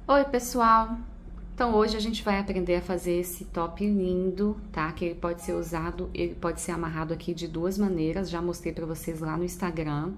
Oi, pessoal! Então, hoje a gente vai aprender a fazer esse top lindo, tá? Que ele pode ser usado, ele pode ser amarrado aqui de duas maneiras, já mostrei pra vocês lá no Instagram.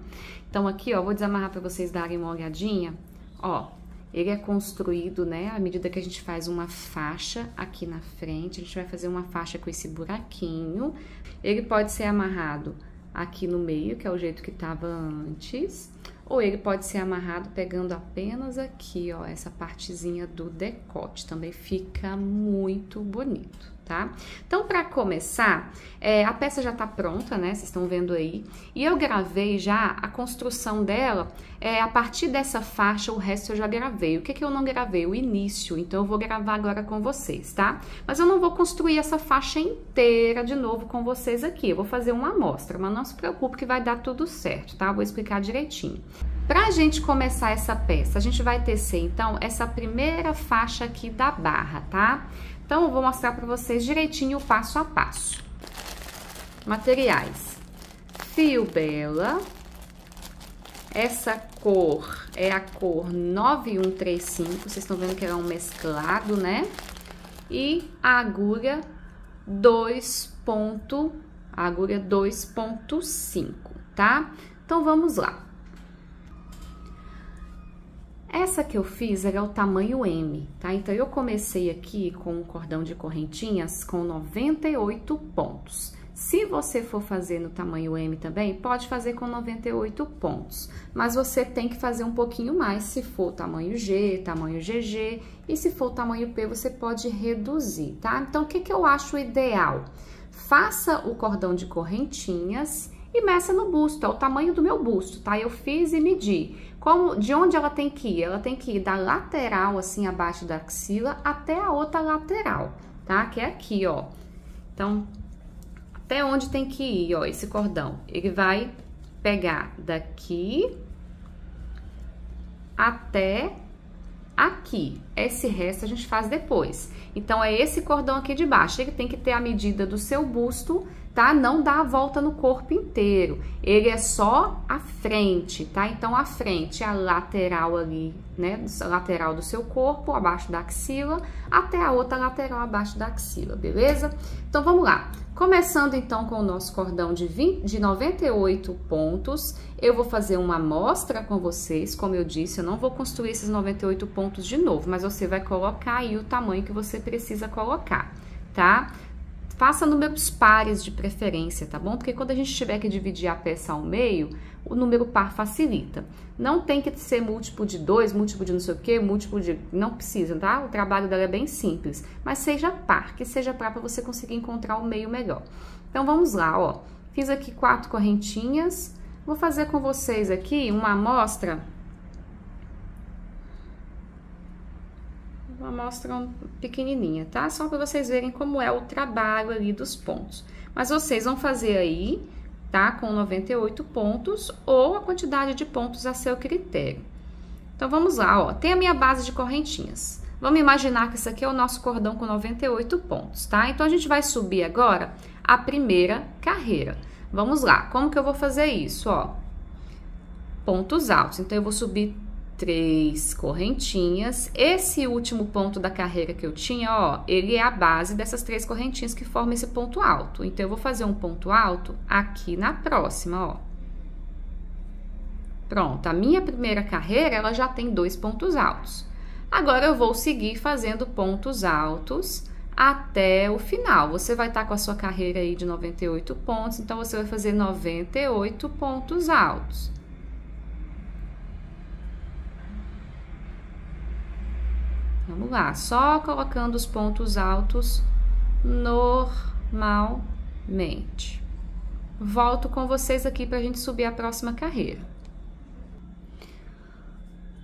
Então, aqui, ó, vou desamarrar pra vocês darem uma olhadinha. Ó, ele é construído, né, à medida que a gente faz uma faixa aqui na frente, a gente vai fazer uma faixa com esse buraquinho. Ele pode ser amarrado aqui no meio, que é o jeito que tava antes. Ou ele pode ser amarrado pegando apenas aqui, ó, essa partezinha do decote. Também fica muito bonito, tá? Então, pra começar, a peça já tá pronta, né? Vocês estão vendo aí. E eu gravei já a construção dela, a partir dessa faixa, o resto eu já gravei. O que eu não gravei? O início. Então, eu vou gravar agora com vocês, tá? Mas eu não vou construir essa faixa inteira de novo com vocês aqui. Eu vou fazer uma amostra, mas não se preocupe que vai dar tudo certo, tá? Eu vou explicar direitinho. Pra gente começar essa peça, a gente vai tecer, então, essa primeira faixa aqui da barra, tá? Então, eu vou mostrar pra vocês direitinho o passo a passo. Materiais. Fio Bela. Essa cor é a cor 9135, vocês estão vendo que ela é um mesclado, né? E a agulha 2.5, tá? Então, vamos lá. Essa que eu fiz é o tamanho M, tá? Então, eu comecei aqui com um cordão de correntinhas com 98 pontos. Se você for fazer no tamanho M também, pode fazer com 98 pontos. Mas você tem que fazer um pouquinho mais se for tamanho G, tamanho GG. E se for tamanho P, você pode reduzir, tá? Então, o que eu acho ideal? Faça o cordão de correntinhas e meça no busto, é o tamanho do meu busto, tá? Eu fiz e medi. De onde ela tem que ir? Ela tem que ir da lateral, assim, abaixo da axila, até a outra lateral, tá? Que é aqui, ó. Então, até onde tem que ir, ó, esse cordão? Ele vai pegar daqui até aqui. Esse resto a gente faz depois. Então, é esse cordão aqui de baixo. Ele tem que ter a medida do seu busto, tá? Não dá a volta no corpo inteiro. Ele é só a frente, tá? Então, a frente é a lateral ali, né? A lateral do seu corpo, abaixo da axila, até a outra lateral abaixo da axila, beleza? Então, vamos lá. Começando, então, com o nosso cordão de 98 pontos, eu vou fazer uma amostra com vocês. Como eu disse, eu não vou construir esses 98 pontos de novo, mas você vai colocar aí o tamanho que você precisa colocar, tá? Faça números pares de preferência, tá bom? Porque quando a gente tiver que dividir a peça ao meio, o número par facilita. Não tem que ser múltiplo de 2, múltiplo de não sei o quê, múltiplo de... Não precisa, tá? O trabalho dela é bem simples. Mas seja par, que seja par para você conseguir encontrar o meio melhor. Então, vamos lá, ó. Fiz aqui 4 correntinhas. Vou fazer com vocês aqui uma amostra. Uma amostra pequenininha, tá? Só para vocês verem como é o trabalho ali dos pontos. Mas vocês vão fazer aí, tá? Com 98 pontos ou a quantidade de pontos a seu critério. Então, vamos lá, ó. Tem a minha base de correntinhas. Vamos imaginar que isso aqui é o nosso cordão com 98 pontos, tá? Então, a gente vai subir agora a primeira carreira. Vamos lá. Como que eu vou fazer isso, ó? Pontos altos. Então, eu vou subir 3 correntinhas. Esse último ponto da carreira que eu tinha, ó, ele é a base dessas 3 correntinhas que formam esse ponto alto. Então, eu vou fazer um ponto alto aqui na próxima, ó. Pronto, a minha primeira carreira, ela já tem 2 pontos altos. Agora, eu vou seguir fazendo pontos altos até o final. Você vai estar com a sua carreira aí de 98 pontos, então, você vai fazer 98 pontos altos. Vamos lá, só colocando os pontos altos normalmente. Volto com vocês aqui pra gente subir a próxima carreira.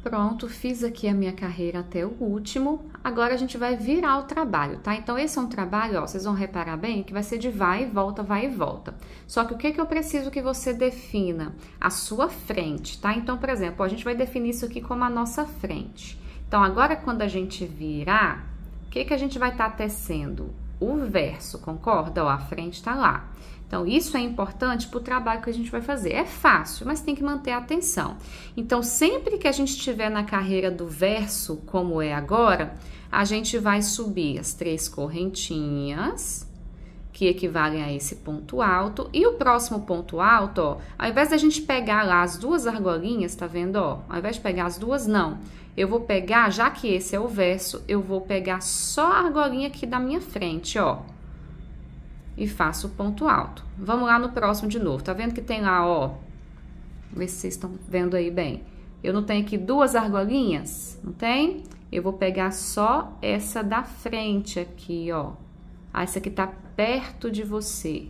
Pronto, fiz aqui a minha carreira até o último. Agora, a gente vai virar o trabalho, tá? Então, esse é um trabalho, ó, vocês vão reparar bem que vai ser de vai e volta, vai e volta. Só que o que eu preciso que você defina? A sua frente, tá? Então, por exemplo, ó, a gente vai definir isso aqui como a nossa frente. Então, agora, quando a gente virar, o que a gente vai estar tecendo? O verso, concorda? Ó, a frente tá lá. Então, isso é importante para o trabalho que a gente vai fazer. É fácil, mas tem que manter a atenção. Então, sempre que a gente estiver na carreira do verso, como é agora, a gente vai subir as 3 correntinhas, que equivalem a esse ponto alto. E o próximo ponto alto, ó, ao invés da gente pegar lá as 2 argolinhas, tá vendo, ó? Ao invés de pegar as 2, não. Eu vou pegar, já que esse é o verso, eu vou pegar só a argolinha aqui da minha frente, ó. E faço o ponto alto. Vamos lá no próximo de novo. Tá vendo que tem lá, ó? Vê se vocês estão vendo aí bem. Eu não tenho aqui 2 argolinhas? Não tem? Eu vou pegar só essa da frente aqui, ó. Ah, essa aqui tá perto de você.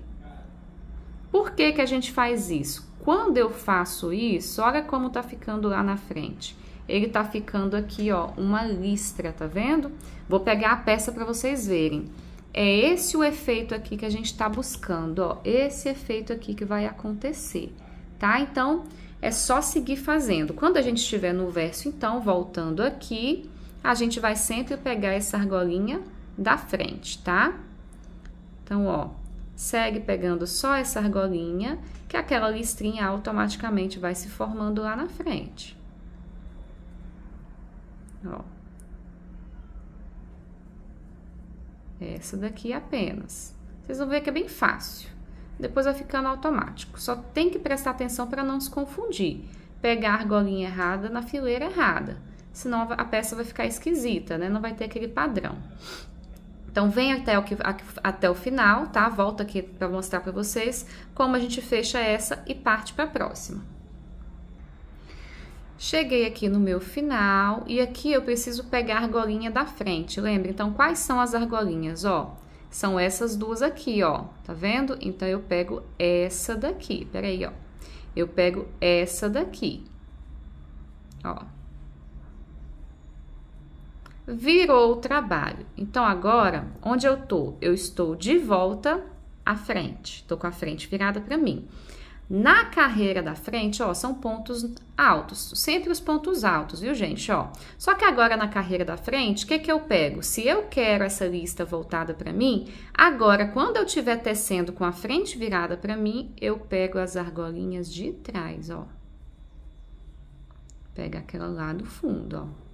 Por que que a gente faz isso? Quando eu faço isso, olha como tá ficando lá na frente. Ele tá ficando aqui, ó, uma listra, tá vendo? Vou pegar a peça para vocês verem. É esse o efeito aqui que a gente tá buscando, ó. Esse efeito aqui que vai acontecer, tá? Então, é só seguir fazendo. Quando a gente estiver no verso, então, voltando aqui, a gente vai sempre pegar essa argolinha da frente, tá? Então, ó, segue pegando só essa argolinha, que aquela listrinha automaticamente vai se formando lá na frente. Ó. Essa daqui apenas. Vocês vão ver que é bem fácil. Depois vai ficando automático. Só tem que prestar atenção para não se confundir. Pegar a argolinha errada na fileira errada. Senão a peça vai ficar esquisita, né? Não vai ter aquele padrão. Então, vem até o final, tá? Volta aqui para mostrar para vocês como a gente fecha essa e parte para a próxima. Cheguei aqui no meu final e aqui eu preciso pegar a argolinha da frente, lembra? Então, quais são as argolinhas, ó? São essas 2 aqui, ó, tá vendo? Então, eu pego essa daqui, peraí, ó. Eu pego essa daqui, ó. Virou o trabalho. Então, agora, onde eu tô? Eu estou de volta à frente. Tô com a frente virada para mim. Na carreira da frente, ó, são pontos altos. Sempre os pontos altos, viu, gente? Ó. Só que agora, na carreira da frente, o que que eu pego? Se eu quero essa lista voltada para mim, agora, quando eu estiver tecendo com a frente virada para mim, eu pego as argolinhas de trás, ó. Pega aquela lá do fundo, ó.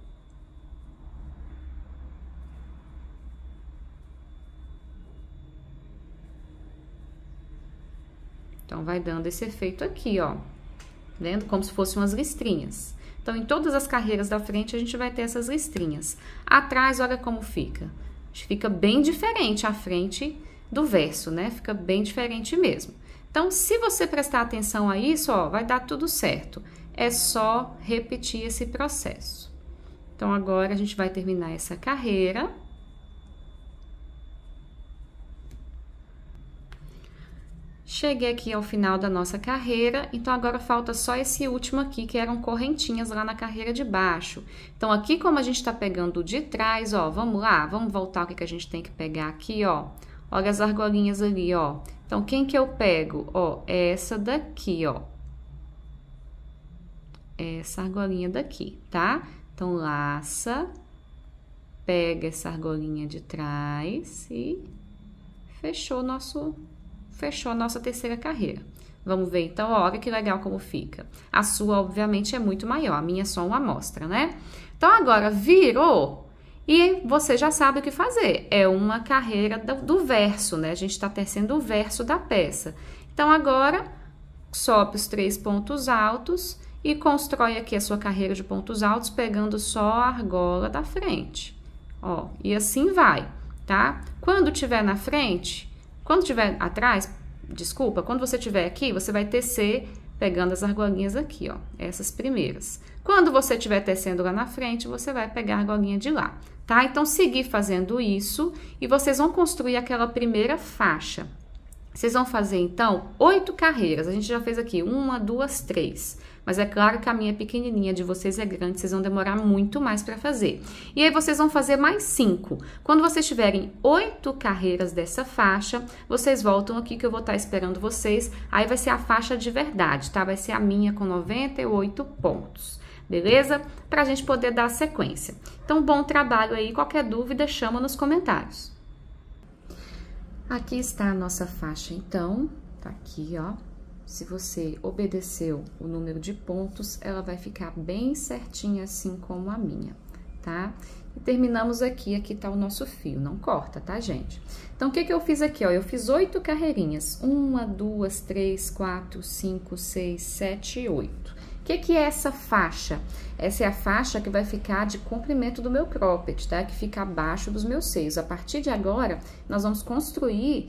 Então, vai dando esse efeito aqui, ó. Vendo? Como se fossem umas listrinhas. Então, em todas as carreiras da frente, a gente vai ter essas listrinhas. Atrás, olha como fica. Fica bem diferente a frente do verso, né? Fica bem diferente mesmo. Então, se você prestar atenção a isso, ó, vai dar tudo certo. É só repetir esse processo. Então, agora, a gente vai terminar essa carreira. Cheguei aqui ao final da nossa carreira, então agora falta só esse último aqui, que eram correntinhas lá na carreira de baixo. Então, aqui como a gente tá pegando de trás, ó, vamos lá, vamos voltar o que a gente tem que pegar aqui, ó. Olha as argolinhas ali, ó. Então, quem que eu pego? Ó, essa daqui, ó. Essa argolinha daqui, tá? Então, laça, pega essa argolinha de trás e fechou a nossa terceira carreira. Vamos ver, então, ó, olha que legal como fica. A sua, obviamente, é muito maior, a minha é só uma amostra, né? Então, agora, virou e você já sabe o que fazer. É uma carreira do verso, né? A gente tá tecendo o verso da peça. Então, agora, sobe os 3 pontos altos e constrói aqui a sua carreira de pontos altos, pegando só a argola da frente. Ó, e assim vai, tá? Quando tiver na frente... Quando tiver atrás, desculpa, quando você tiver aqui, você vai tecer pegando as argolinhas aqui, ó, essas primeiras. Quando você estiver tecendo lá na frente, você vai pegar a argolinha de lá, tá? Então, seguir fazendo isso e vocês vão construir aquela primeira faixa. Vocês vão fazer, então, 8 carreiras. A gente já fez aqui 1, 2, 3. Mas é claro que a minha pequenininha de vocês é grande, vocês vão demorar muito mais para fazer. E aí, vocês vão fazer mais 5. Quando vocês tiverem 8 carreiras dessa faixa, vocês voltam aqui que eu vou estar esperando vocês. Aí, vai ser a faixa de verdade, tá? Vai ser a minha com 98 pontos. Beleza? Pra gente poder dar a sequência. Então, bom trabalho aí. Qualquer dúvida, chama nos comentários. Aqui está a nossa faixa, então, Tá aqui, ó. Se você obedeceu o número de pontos, ela vai ficar bem certinha assim como a minha, tá? E terminamos aqui, aqui tá o nosso fio, não corta, tá, gente? Então, o que que eu fiz aqui, ó? Eu fiz 8 carreirinhas. 1, 2, 3, 4, 5, 6, 7, 8. O que que é essa faixa? Essa é a faixa que vai ficar de comprimento do meu cropped, tá? Que fica abaixo dos meus seios. A partir de agora, nós vamos construir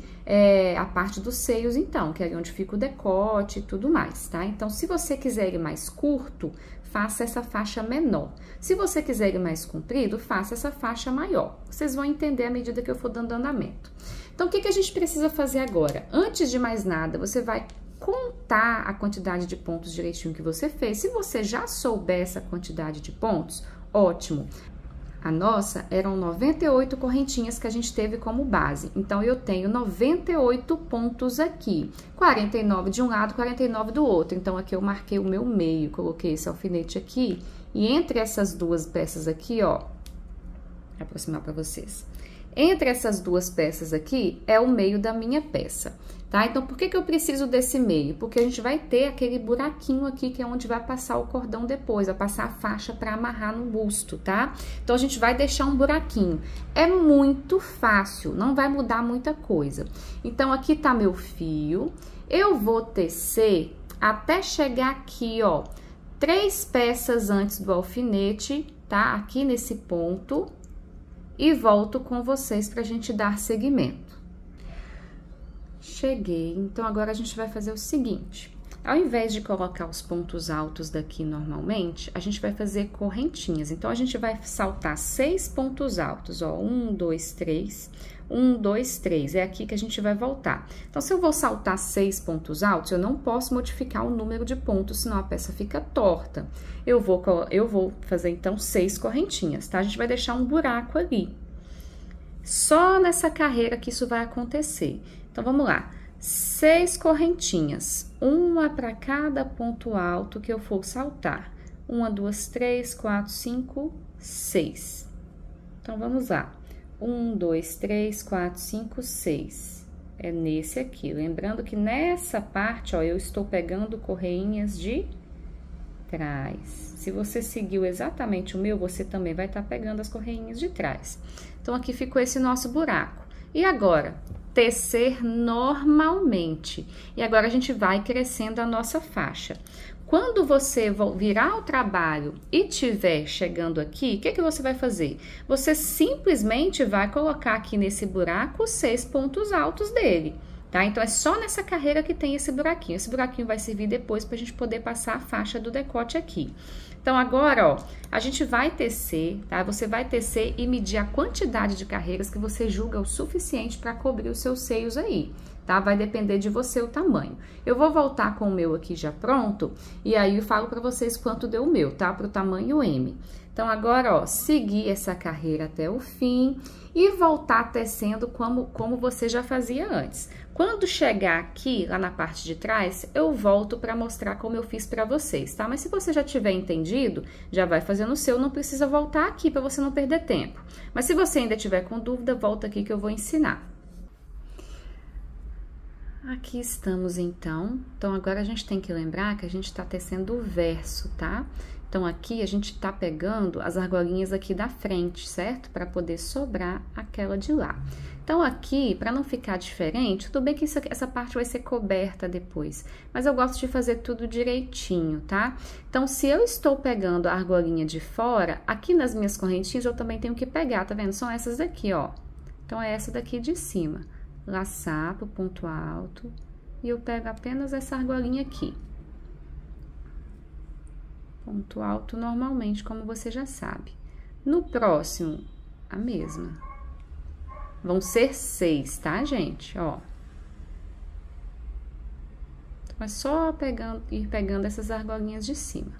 a parte dos seios, então, que é onde fica o decote e tudo mais, tá? Então, se você quiser ir mais curto, faça essa faixa menor. Se você quiser ir mais comprido, faça essa faixa maior. Vocês vão entender à medida que eu for dando andamento. Então, o que que a gente precisa fazer agora? Antes de mais nada, você vai contar a quantidade de pontos direitinho que você fez. Se você já souber essa quantidade de pontos, ótimo. A nossa eram 98 correntinhas que a gente teve como base. Então, eu tenho 98 pontos aqui. 49 de um lado, 49 do outro. Então, aqui eu marquei o meu meio, coloquei esse alfinete aqui. E entre essas duas peças aqui, ó, vou aproximar para vocês. Entre essas duas peças aqui é o meio da minha peça, tá? Então, por que que eu preciso desse meio? Porque a gente vai ter aquele buraquinho aqui, que é onde vai passar o cordão depois, vai passar a faixa para amarrar no busto, tá? Então, a gente vai deixar um buraquinho. É muito fácil, não vai mudar muita coisa. Então, aqui tá meu fio. Eu vou tecer até chegar aqui, ó, 3 peças antes do alfinete, tá? Aqui nesse ponto. E volto com vocês pra gente dar seguimento. Cheguei, então agora a gente vai fazer o seguinte. Ao invés de colocar os pontos altos daqui normalmente, a gente vai fazer correntinhas. Então, a gente vai saltar 6 pontos altos, ó, 1, 2, 3, 1, 2, 3. É aqui que a gente vai voltar. Então, se eu vou saltar 6 pontos altos, eu não posso modificar o número de pontos, senão a peça fica torta. Eu vou fazer, então, 6 correntinhas, tá? A gente vai deixar um buraco ali. Só nessa carreira que isso vai acontecer. Então, vamos lá. 6 correntinhas, uma para cada ponto alto que eu for saltar. 1, 2, 3, 4, 5, 6. Então, vamos lá. 1, 2, 3, 4, 5, 6. É nesse aqui. Lembrando que nessa parte, ó, eu estou pegando correinhas de trás. Se você seguiu exatamente o meu, você também vai estar pegando as correinhas de trás. Então, aqui ficou esse nosso buraco. E agora? Tecer normalmente. E agora, a gente vai crescendo a nossa faixa. Quando você virar o trabalho e tiver chegando aqui, o que que você vai fazer? Você simplesmente vai colocar aqui nesse buraco os 6 pontos altos dele, tá? Então, é só nessa carreira que tem esse buraquinho. Esse buraquinho vai servir depois para a gente poder passar a faixa do decote aqui. Então, agora, ó, a gente vai tecer, tá? Você vai tecer e medir a quantidade de carreiras que você julga o suficiente para cobrir os seus seios aí, tá? Vai depender de você o tamanho. Eu vou voltar com o meu aqui já pronto, e aí eu falo para vocês quanto deu o meu, tá? Pro tamanho M. Então, agora, ó, seguir essa carreira até o fim e voltar tecendo como você já fazia antes. Quando chegar aqui, lá na parte de trás, eu volto para mostrar como eu fiz para vocês, tá? Mas se você já tiver entendido, já vai fazendo o seu, não precisa voltar aqui para você não perder tempo. Mas se você ainda tiver com dúvida, volta aqui que eu vou ensinar. Aqui estamos, então. Então, agora a gente tem que lembrar que a gente tá tecendo o verso, tá? Então, aqui a gente tá pegando as argolinhas aqui da frente, certo? Para poder sobrar aquela de lá. Então, aqui, para não ficar diferente, tudo bem que essa parte vai ser coberta depois, mas eu gosto de fazer tudo direitinho, tá? Então, se eu estou pegando a argolinha de fora, aqui nas minhas correntinhas eu também tenho que pegar, tá vendo? São essas daqui, ó. Então, é essa daqui de cima. Laçar pro ponto alto e eu pego apenas essa argolinha aqui. Ponto alto normalmente, como você já sabe. No próximo, a mesma. Vão ser 6, tá, gente? Ó. Então, é só ir pegando essas argolinhas de cima.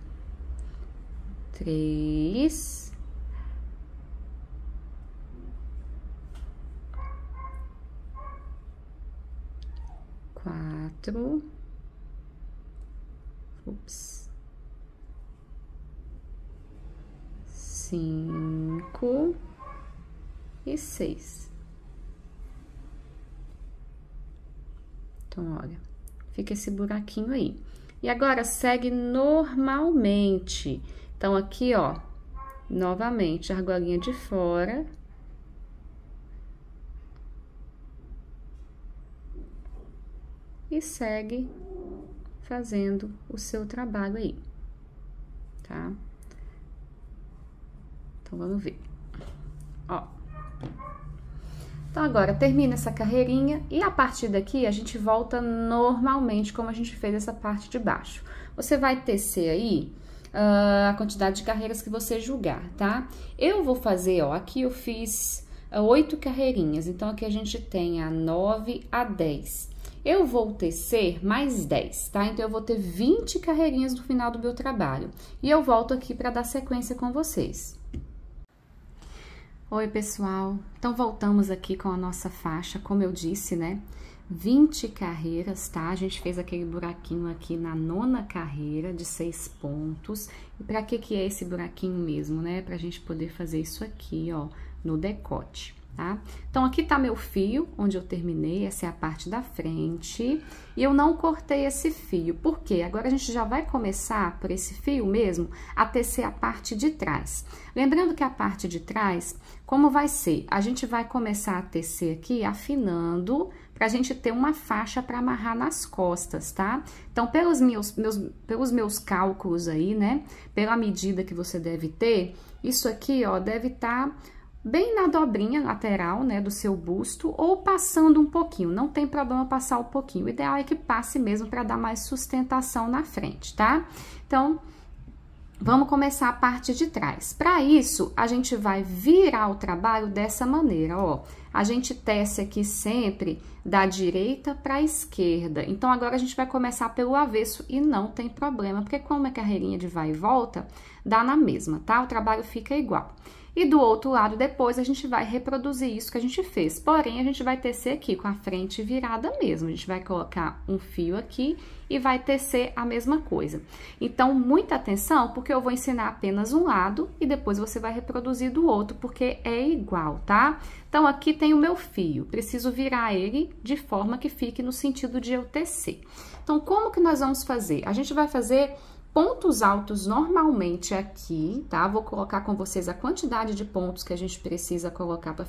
3. 4. Ups. 5 e 6. Então, olha, fica esse buraquinho aí. E agora, segue normalmente. Então, aqui, ó, novamente, a argolinha de fora. E segue fazendo o seu trabalho aí, tá? Então, vamos ver. Ó. Então, agora, termina essa carreirinha e a partir daqui a gente volta normalmente como a gente fez essa parte de baixo. Você vai tecer aí a quantidade de carreiras que você julgar, tá? Eu vou fazer, ó, aqui eu fiz 8 carreirinhas, então aqui a gente tem a 9 a 10. Eu vou tecer mais 10, tá? Então, eu vou ter 20 carreirinhas no final do meu trabalho. E eu volto aqui para dar sequência com vocês. Oi, pessoal! Então, voltamos aqui com a nossa faixa, como eu disse, né? 20 carreiras, tá? A gente fez aquele buraquinho aqui na 9ª carreira de 6 pontos. E para que é esse buraquinho mesmo, né? Pra gente poder fazer isso aqui, ó, no decote. Tá? Então, aqui tá meu fio, onde eu terminei, essa é a parte da frente, e eu não cortei esse fio, por quê? Agora, a gente já vai começar, por esse fio mesmo, a tecer a parte de trás. Lembrando que a parte de trás, como vai ser? A gente vai começar a tecer aqui, afinando, pra gente ter uma faixa para amarrar nas costas, tá? Então, pelos meus cálculos aí, né, pela medida que você deve ter, isso aqui, ó, deve estar bem na dobrinha lateral, né, do seu busto, ou passando um pouquinho, não tem problema passar um pouquinho, o ideal é que passe mesmo para dar mais sustentação na frente, tá? Então, vamos começar a parte de trás. Para isso, a gente vai virar o trabalho dessa maneira, ó. A gente tece aqui sempre da direita para a esquerda. Então, agora a gente vai começar pelo avesso e não tem problema, porque como é carreirinha de vai e volta, dá na mesma, tá? O trabalho fica igual. E do outro lado, depois, a gente vai reproduzir isso que a gente fez. Porém, a gente vai tecer aqui com a frente virada mesmo. A gente vai colocar um fio aqui e vai tecer a mesma coisa. Então, muita atenção, porque eu vou ensinar apenas um lado e depois você vai reproduzir do outro, porque é igual, tá? Então, aqui tem o meu fio. Preciso virar ele de forma que fique no sentido de eu tecer. Então, como que nós vamos fazer? A gente vai fazer pontos altos normalmente aqui, tá? Vou colocar com vocês a quantidade de pontos que a gente precisa colocar para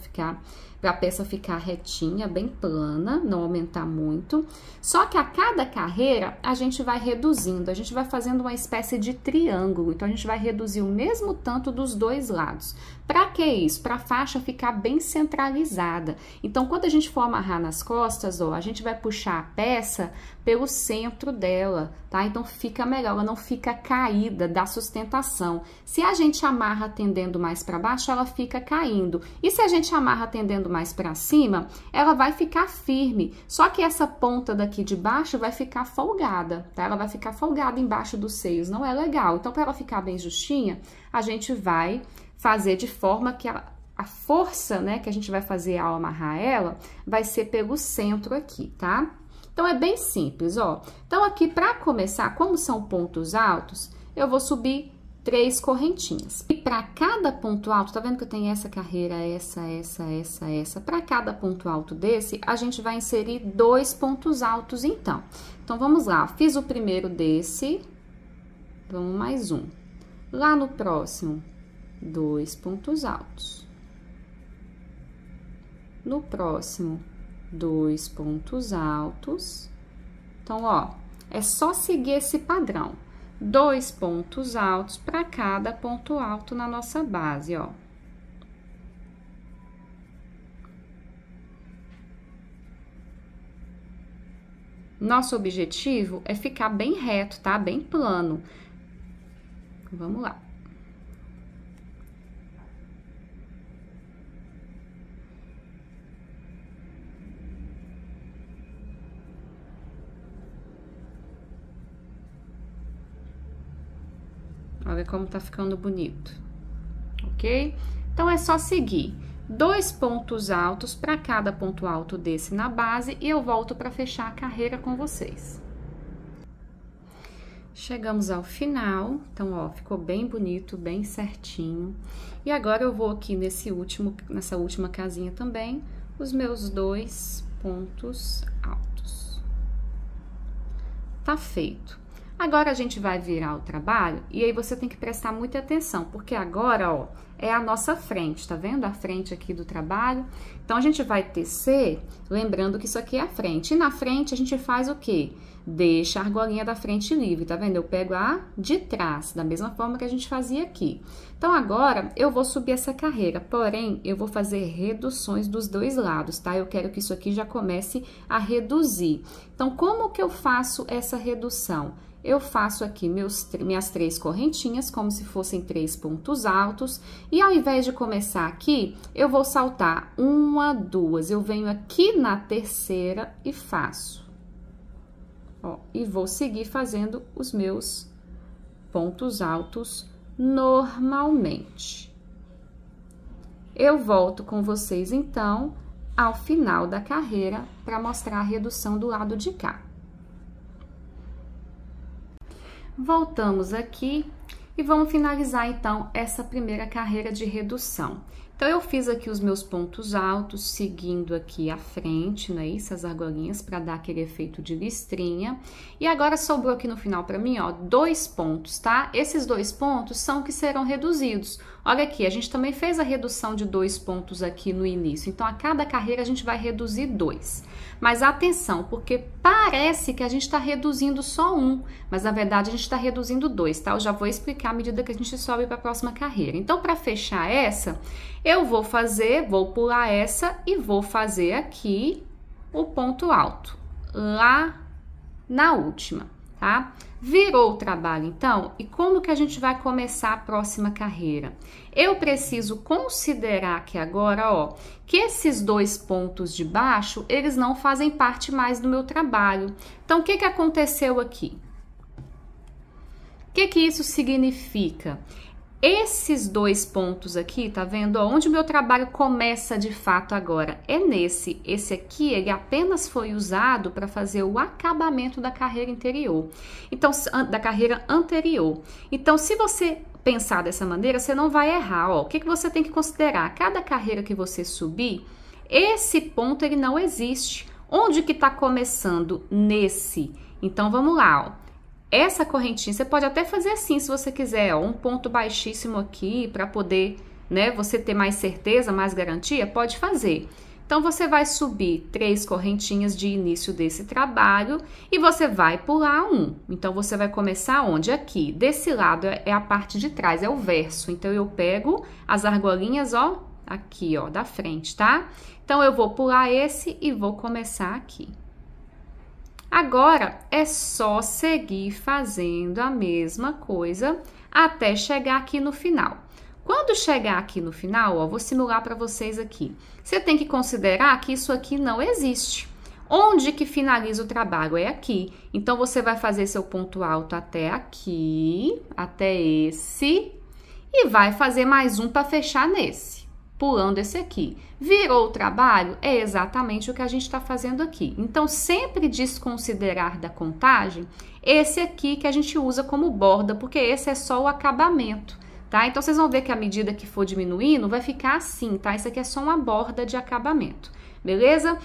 a peça ficar retinha, bem plana, não aumentar muito. Só que a cada carreira a gente vai reduzindo, a gente vai fazendo uma espécie de triângulo, então a gente vai reduzir o mesmo tanto dos dois lados. Para que isso? Para a faixa ficar bem centralizada. Então, quando a gente for amarrar nas costas, ó, a gente vai puxar a peça pelo centro dela, tá? Então, fica melhor, ela não fica caída, dá sustentação. Se a gente amarra tendendo mais para baixo, ela fica caindo. E se a gente amarra tendendo mais para cima, ela vai ficar firme. Só que essa ponta daqui de baixo vai ficar folgada, tá? Ela vai ficar folgada embaixo dos seios, não é legal. Então, para ela ficar bem justinha, a gente vai fazer de forma que a força, né, que a gente vai fazer ao amarrar ela, vai ser pelo centro aqui, tá? Então, é bem simples, ó. Então, aqui, para começar, como são pontos altos, eu vou subir 3 correntinhas. E para cada ponto alto, tá vendo que eu tenho essa carreira, essa? Para cada ponto alto desse, a gente vai inserir 2 pontos altos, então. Então, vamos lá. Fiz o primeiro desse, vamos mais um. Lá no próximo, 2 pontos altos. No próximo, 2 pontos altos. Então, ó, é só seguir esse padrão. 2 pontos altos para cada ponto alto na nossa base, ó. Nosso objetivo é ficar bem reto, tá? Bem plano. Vamos lá. Olha como tá ficando bonito, ok? Então, é só seguir 2 pontos altos para cada ponto alto desse na base e eu volto para fechar a carreira com vocês. Chegamos ao final, então, ó, ficou bem bonito, bem certinho. E agora eu vou aqui nessa última casinha também, os meus 2 pontos altos. tá feito. Agora a gente vai virar o trabalho e aí você tem que prestar muita atenção, porque agora, ó, é a nossa frente, tá vendo? A frente aqui do trabalho. Então, a gente vai tecer, lembrando que isso aqui é a frente. E na frente a gente faz o quê? Deixa a argolinha da frente livre, tá vendo? Eu pego a de trás, da mesma forma que a gente fazia aqui. Então, agora eu vou subir essa carreira, porém, eu vou fazer reduções dos dois lados, tá? Eu quero que isso aqui já comece a reduzir. Então, como que eu faço essa redução? Eu faço aqui minhas 3 correntinhas, como se fossem 3 pontos altos. E ao invés de começar aqui, eu vou saltar 1, 2. Eu venho aqui na terceira e faço. Ó, e vou seguir fazendo os meus pontos altos normalmente. Eu volto com vocês, então, ao final da carreira, para mostrar a redução do lado de cá. Voltamos aqui e vamos finalizar, então, essa primeira carreira de redução. Então, eu fiz aqui os meus pontos altos, seguindo aqui a frente, não é isso? As argolinhas, para dar aquele efeito de listrinha. E agora, sobrou aqui no final para mim, ó, 2 pontos, tá? Esses 2 pontos são que serão reduzidos. Olha aqui, a gente também fez a redução de 2 pontos aqui no início. Então, a cada carreira a gente vai reduzir 2. Mas atenção, porque parece que a gente está reduzindo só 1, mas na verdade a gente está reduzindo 2, tá? Eu já vou explicar à medida que a gente sobe para a próxima carreira. Então, para fechar essa, eu vou pular essa e vou fazer aqui o ponto alto, lá na última, tá? Virou o trabalho, então, e como que a gente vai começar a próxima carreira? Eu preciso considerar que agora, ó, que esses 2 pontos de baixo, eles não fazem parte mais do meu trabalho. Então, o que que aconteceu aqui? O que que isso significa? Esses 2 pontos aqui, tá vendo? Onde o meu trabalho começa de fato agora é nesse. Esse aqui, ele apenas foi usado para fazer o acabamento da carreira anterior. Então, da carreira anterior. Então, se você pensar dessa maneira, você não vai errar, ó. O que que você tem que considerar? Cada carreira que você subir, esse ponto, ele não existe. Onde que tá começando? Nesse. Então, vamos lá, ó. Essa correntinha, você pode até fazer assim, se você quiser, ó, um ponto baixíssimo aqui, para poder, né, você ter mais certeza, mais garantia, pode fazer. Então, você vai subir 3 correntinhas de início desse trabalho e você vai pular 1. Então, você vai começar onde? Aqui. Desse lado é a parte de trás, é o verso. Então, eu pego as argolinhas, ó, aqui, ó, da frente, tá? Então, eu vou pular esse e vou começar aqui. Agora, é só seguir fazendo a mesma coisa até chegar aqui no final. Quando chegar aqui no final, ó, vou simular para vocês aqui. Você tem que considerar que isso aqui não existe. Onde que finaliza o trabalho? É aqui. Então, você vai fazer seu ponto alto até aqui, até esse, e vai fazer mais um para fechar nesse, pulando esse aqui. Virou o trabalho? É exatamente o que a gente está fazendo aqui. Então, sempre desconsiderar da contagem esse aqui que a gente usa como borda, porque esse é só o acabamento, tá? Então, vocês vão ver que à medida que for diminuindo, vai ficar assim, tá? Isso aqui é só uma borda de acabamento, beleza?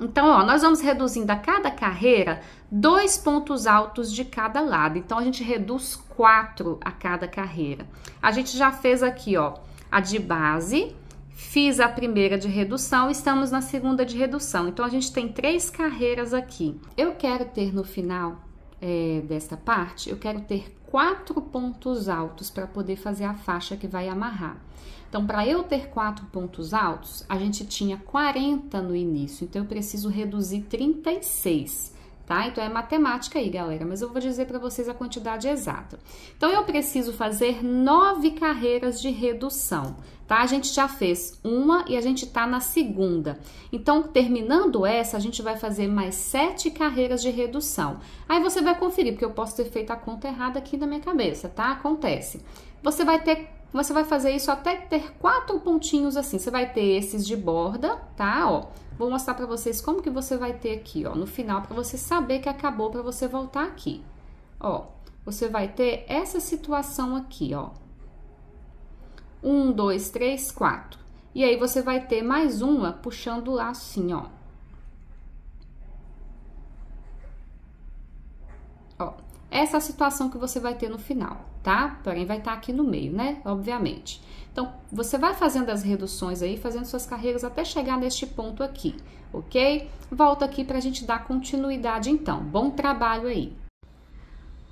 Então, ó, nós vamos reduzindo a cada carreira 2 pontos altos de cada lado. Então, a gente reduz 4 a cada carreira. A gente já fez aqui, ó, a de base, fiz a primeira de redução, estamos na segunda de redução. Então, a gente tem 3 carreiras aqui. Eu quero ter no final desta parte, eu quero ter 4 pontos altos para poder fazer a faixa que vai amarrar. Então, para eu ter 4 pontos altos, a gente tinha 40 no início, então eu preciso reduzir 36. Tá? Então, é matemática aí, galera, mas eu vou dizer para vocês a quantidade exata. Então, eu preciso fazer 9 carreiras de redução, tá? A gente já fez uma e a gente tá na segunda. Então, terminando essa, a gente vai fazer mais 7 carreiras de redução. Aí, você vai conferir, porque eu posso ter feito a conta errada aqui na minha cabeça, tá? Acontece. Você vai fazer isso até ter 4 pontinhos assim. Você vai ter esses de borda, tá? Ó. Vou mostrar para vocês como que você vai ter aqui, ó, no final, para você saber que acabou, para você voltar aqui. Ó, você vai ter essa situação aqui, ó. 1, 2, 3, 4. E aí, você vai ter mais uma puxando lá assim, ó. Essa é a situação que você vai ter no final, tá? Porém, vai estar aqui no meio, né? Obviamente. Então, você vai fazendo as reduções aí, fazendo suas carreiras até chegar neste ponto aqui, ok? Volta aqui pra gente dar continuidade, então. Bom trabalho aí!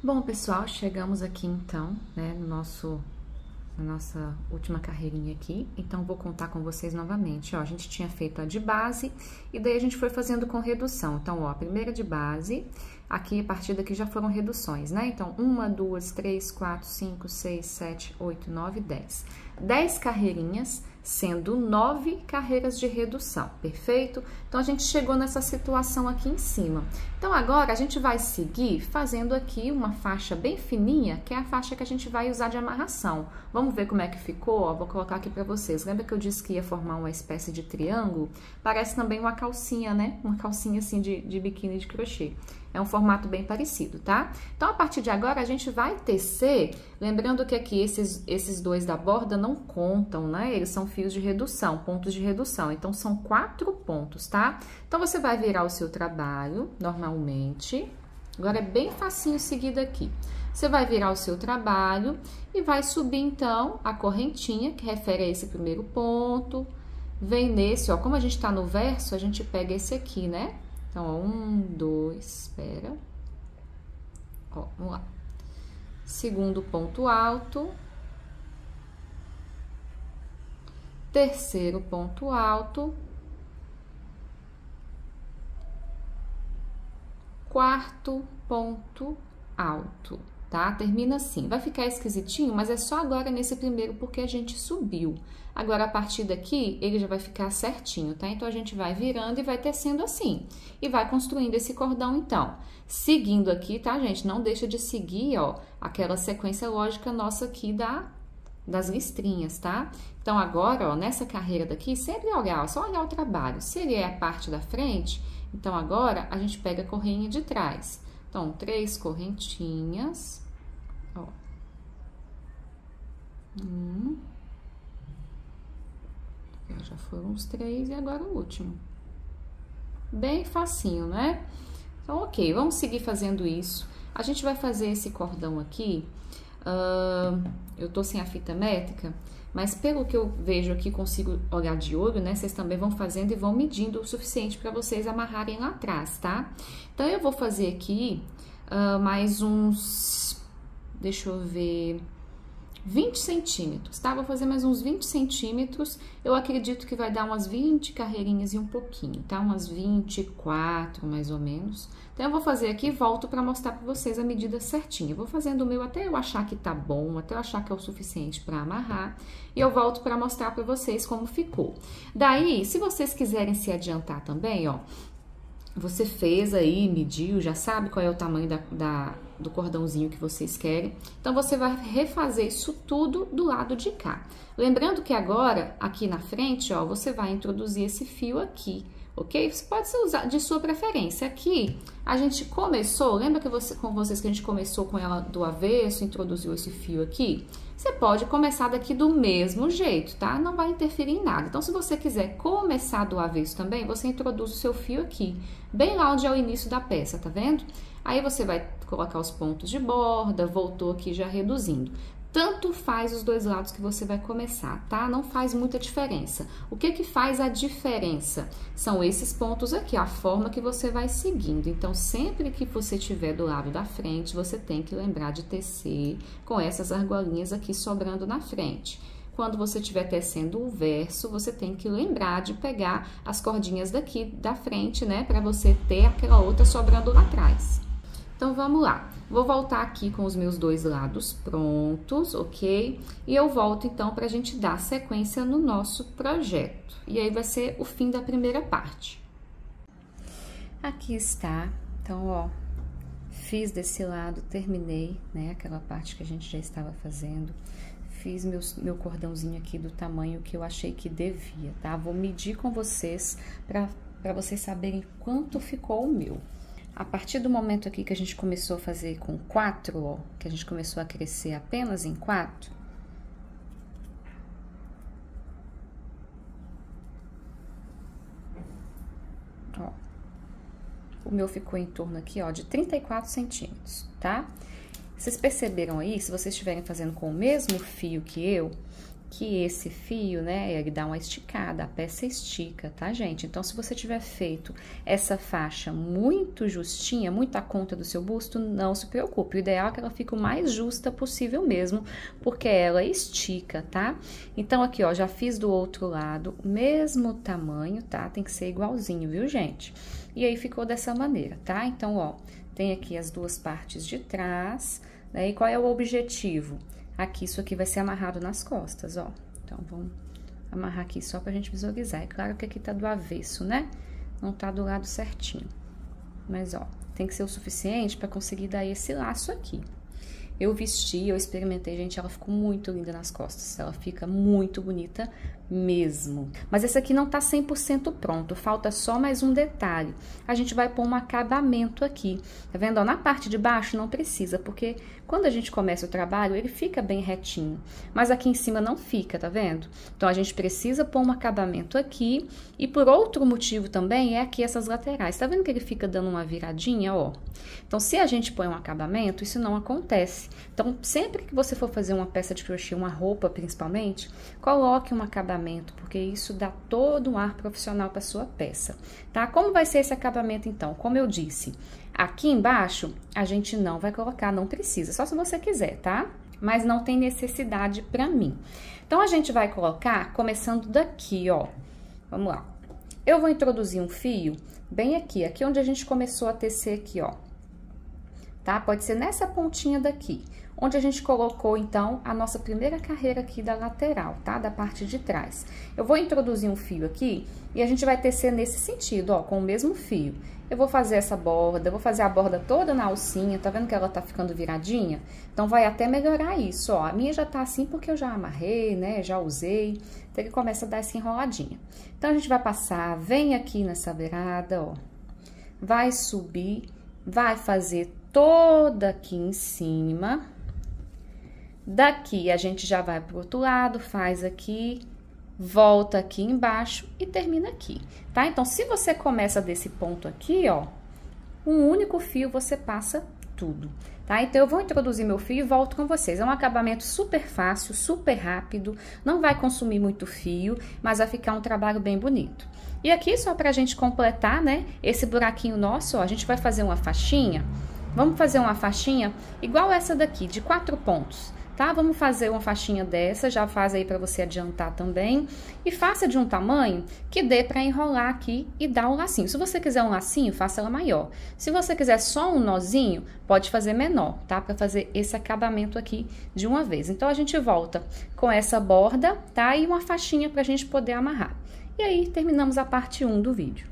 Bom, pessoal, chegamos aqui, então, né, na nossa última carreirinha aqui. Então, vou contar com vocês novamente, ó. A gente tinha feito a de base e daí a gente foi fazendo com redução. Então, ó, a primeira de base, aqui, a partir daqui já foram reduções, né? Então, 1, 2, 3, 4, 5, 6, 7, 8, 9, 10. 10 carreirinhas, sendo 9 carreiras de redução, perfeito? Então, a gente chegou nessa situação aqui em cima. Então, agora, a gente vai seguir fazendo aqui uma faixa bem fininha, que é a faixa que a gente vai usar de amarração. Vamos ver como é que ficou? Ó, vou colocar aqui pra vocês. Lembra que eu disse que ia formar uma espécie de triângulo? Parece também uma calcinha, né? Uma calcinha, assim, de biquíni de crochê. É um formato bem parecido, tá? Então, a partir de agora, a gente vai tecer, lembrando que aqui esses dois da borda não contam, né? Eles são fios de redução, pontos de redução. Então, são 4 pontos, tá? Então, você vai virar o seu trabalho, normalmente. Agora, é bem facinho seguir daqui. Você vai virar o seu trabalho e vai subir, então, a correntinha, que refere a esse primeiro ponto. Vem nesse, ó, como a gente tá no verso, a gente pega esse aqui, né? Então, ó, 1, 2, espera. Ó, vamos lá. Segundo ponto alto. Terceiro ponto alto. Quarto ponto alto, tá? Termina assim. Vai ficar esquisitinho, mas é só agora nesse primeiro porque a gente subiu. Agora, a partir daqui, ele já vai ficar certinho, tá? Então, a gente vai virando e vai tecendo assim. E vai construindo esse cordão, então. Seguindo aqui, tá, gente? Não deixa de seguir, ó, aquela sequência lógica nossa aqui das listrinhas, tá? Então, agora, ó, nessa carreira daqui, sempre olhar, ó, só olhar o trabalho. Se ele é a parte da frente, então, agora, a gente pega a correinha de trás. Então, 3 correntinhas, ó. 1. Já foram os 3 e agora o último. Bem facinho, né? Então, ok, vamos seguir fazendo isso. A gente vai fazer esse cordão aqui. Eu tô sem a fita métrica, mas pelo que eu vejo aqui, consigo olhar de olho, né? Vocês também vão fazendo e vão medindo o suficiente para vocês amarrarem lá atrás, tá? Então, eu vou fazer aqui mais uns, deixa eu ver, 20 centímetros, tá? Vou fazer mais uns 20 centímetros, eu acredito que vai dar umas 20 carreirinhas e um pouquinho, tá? Umas 24, mais ou menos. Então, eu vou fazer aqui e volto pra mostrar pra vocês a medida certinha. Eu vou fazendo o meu até eu achar que tá bom, até eu achar que é o suficiente pra amarrar, e eu volto pra mostrar pra vocês como ficou. Daí, se vocês quiserem se adiantar também, ó, você fez aí, mediu, já sabe qual é o tamanho do cordãozinho que vocês querem. Então, você vai refazer isso tudo do lado de cá. Lembrando que agora, aqui na frente, ó, você vai introduzir esse fio aqui, ok? Você pode usar de sua preferência. Aqui, a gente começou, lembra que com vocês que a gente começou com ela do avesso, introduziu esse fio aqui? Você pode começar daqui do mesmo jeito, tá? Não vai interferir em nada. Então, se você quiser começar do avesso também, você introduz o seu fio aqui, bem lá onde é o início da peça, tá vendo? Aí, você vai colocar os pontos de borda, voltou aqui já reduzindo. Tanto faz os dois lados que você vai começar, tá? Não faz muita diferença. O que que faz a diferença? São esses pontos aqui, a forma que você vai seguindo. Então, sempre que você estiver do lado da frente, você tem que lembrar de tecer com essas argolinhas aqui sobrando na frente. Quando você estiver tecendo o verso, você tem que lembrar de pegar as cordinhas daqui da frente, né? Para você ter aquela outra sobrando lá atrás. Então, vamos lá. Vou voltar aqui com os meus dois lados prontos, ok? E eu volto, então, pra gente dar sequência no nosso projeto. E aí, vai ser o fim da primeira parte. Aqui está. Então, ó, fiz desse lado, terminei, né? Aquela parte que a gente já estava fazendo. Fiz meu cordãozinho aqui do tamanho que eu achei que devia, tá? Vou medir com vocês pra vocês saberem quanto ficou o meu. A partir do momento aqui que a gente começou a fazer com 4, ó, que a gente começou a crescer apenas em 4, ó, o meu ficou em torno aqui, ó, de 34 centímetros, tá? Vocês perceberam aí, se vocês estiverem fazendo com o mesmo fio que eu, que esse fio, né, ele dá uma esticada, a peça estica, tá, gente? Então, se você tiver feito essa faixa muito justinha, muito à conta do seu busto, não se preocupe. O ideal é que ela fique o mais justa possível mesmo, porque ela estica, tá? Então, aqui, ó, já fiz do outro lado, mesmo tamanho, tá? Tem que ser igualzinho, viu, gente? E aí, ficou dessa maneira, tá? Então, ó, tem aqui as duas partes de trás, né? E qual é o objetivo? Aqui, isso aqui vai ser amarrado nas costas, ó. Então, vamos amarrar aqui só pra gente visualizar. É claro que aqui tá do avesso, né? Não tá do lado certinho. Mas, ó, tem que ser o suficiente pra conseguir dar esse laço aqui. Eu vesti, eu experimentei, gente, ela ficou muito linda nas costas. Ela fica muito bonita mesmo. Mas esse aqui não tá 100% pronto, falta só mais um detalhe. A gente vai pôr um acabamento aqui, tá vendo? Ó, na parte de baixo não precisa, porque quando a gente começa o trabalho, ele fica bem retinho. Mas aqui em cima não fica, tá vendo? Então, a gente precisa pôr um acabamento aqui. E por outro motivo também, é aqui essas laterais. Tá vendo que ele fica dando uma viradinha, ó? Então, se a gente põe um acabamento, isso não acontece. Então, sempre que você for fazer uma peça de crochê, uma roupa principalmente, coloque um acabamento, porque isso dá todo um ar profissional para sua peça, tá? Como vai ser esse acabamento, então? Como eu disse, aqui embaixo a gente não vai colocar, não precisa, só se você quiser, tá? Mas não tem necessidade para mim. Então, a gente vai colocar, começando daqui, ó. Vamos lá. Eu vou introduzir um fio bem aqui, aqui onde a gente começou a tecer aqui, ó. Tá? Pode ser nessa pontinha daqui, onde a gente colocou, então, a nossa primeira carreira aqui da lateral, tá? Da parte de trás. Eu vou introduzir um fio aqui e a gente vai tecer nesse sentido, ó, com o mesmo fio. Eu vou fazer essa borda, vou fazer a borda toda na alcinha, tá vendo que ela tá ficando viradinha? Então, vai até melhorar isso, ó. A minha já tá assim porque eu já amarrei, né? Já usei, então ele começa a dar essa enroladinha. Então, a gente vai passar, vem aqui nessa beirada, ó. Vai subir, vai fazer toda aqui em cima. Daqui, a gente já vai pro outro lado, faz aqui, volta aqui embaixo e termina aqui, tá? Então, se você começa desse ponto aqui, ó, um único fio você passa tudo, tá? Então, eu vou introduzir meu fio e volto com vocês. É um acabamento super fácil, super rápido, não vai consumir muito fio, mas vai ficar um trabalho bem bonito. E aqui, só pra gente completar, né, esse buraquinho nosso, ó, a gente vai fazer uma faixinha. Vamos fazer uma faixinha igual essa daqui, de 4 pontos, tá? Vamos fazer uma faixinha dessa, já faz aí pra você adiantar também. E faça de um tamanho que dê pra enrolar aqui e dar um lacinho. Se você quiser um lacinho, faça ela maior. Se você quiser só um nozinho, pode fazer menor, tá? Pra fazer esse acabamento aqui de uma vez. Então, a gente volta com essa borda, tá? E uma faixinha pra gente poder amarrar. E aí, terminamos a parte 1 do vídeo.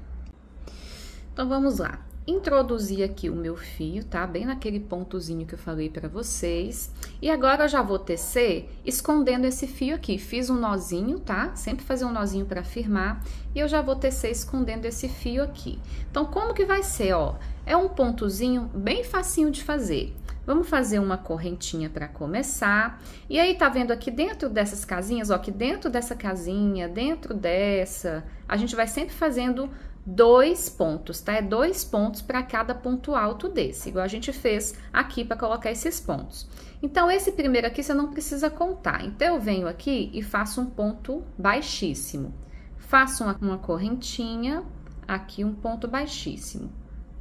Então, vamos lá. Introduzi aqui o meu fio, tá? Bem naquele pontozinho que eu falei pra vocês. E agora eu já vou tecer escondendo esse fio aqui. Fiz um nozinho, tá? Sempre fazer um nozinho pra firmar. E eu já vou tecer escondendo esse fio aqui. Então, como que vai ser, ó? É um pontozinho bem facinho de fazer. Vamos fazer uma correntinha pra começar. E aí, tá vendo aqui dentro dessas casinhas, ó? Aqui dentro dessa casinha, dentro dessa, a gente vai sempre fazendo 2 pontos, tá? É 2 pontos para cada ponto alto desse, igual a gente fez aqui para colocar esses pontos. Então, esse primeiro aqui você não precisa contar. Então, eu venho aqui e faço um ponto baixíssimo. Faço uma correntinha, aqui um ponto baixíssimo.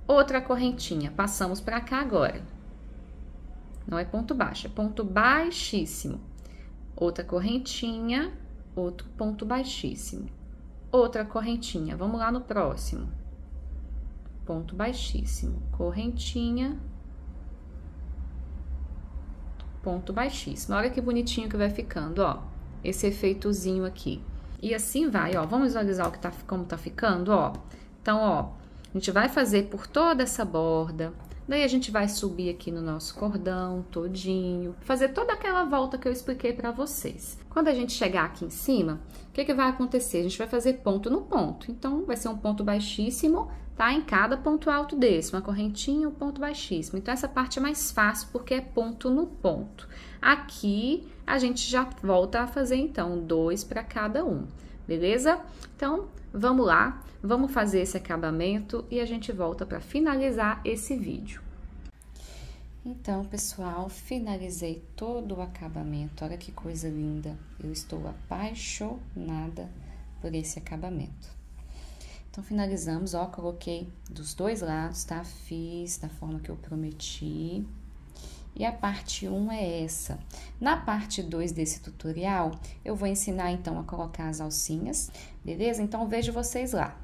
Outra correntinha, passamos para cá agora. Não é ponto baixo, é ponto baixíssimo. Outra correntinha, outro ponto baixíssimo. Outra correntinha, vamos lá no próximo. Ponto baixíssimo, correntinha, ponto baixíssimo. Olha que bonitinho que vai ficando, ó, esse efeitozinho aqui. E assim vai, ó, vamos visualizar como tá ficando, ó. Então, ó, a gente vai fazer por toda essa borda, daí a gente vai subir aqui no nosso cordão todinho, fazer toda aquela volta que eu expliquei pra vocês. Quando a gente chegar aqui em cima, o que que vai acontecer? A gente vai fazer ponto no ponto. Então, vai ser um ponto baixíssimo, tá? Em cada ponto alto desse, uma correntinha, um ponto baixíssimo. Então, essa parte é mais fácil porque é ponto no ponto. Aqui, a gente já volta a fazer, então, 2 para cada um. beleza? Então, vamos lá, vamos fazer esse acabamento e a gente volta para finalizar esse vídeo. Então, pessoal, finalizei todo o acabamento. Olha que coisa linda. Eu estou apaixonada por esse acabamento. Então, finalizamos, ó, coloquei dos dois lados, tá? Fiz da forma que eu prometi. E a parte 1 é essa. Na parte 2 desse tutorial, eu vou ensinar, então, a colocar as alcinhas, beleza? Então, vejo vocês lá.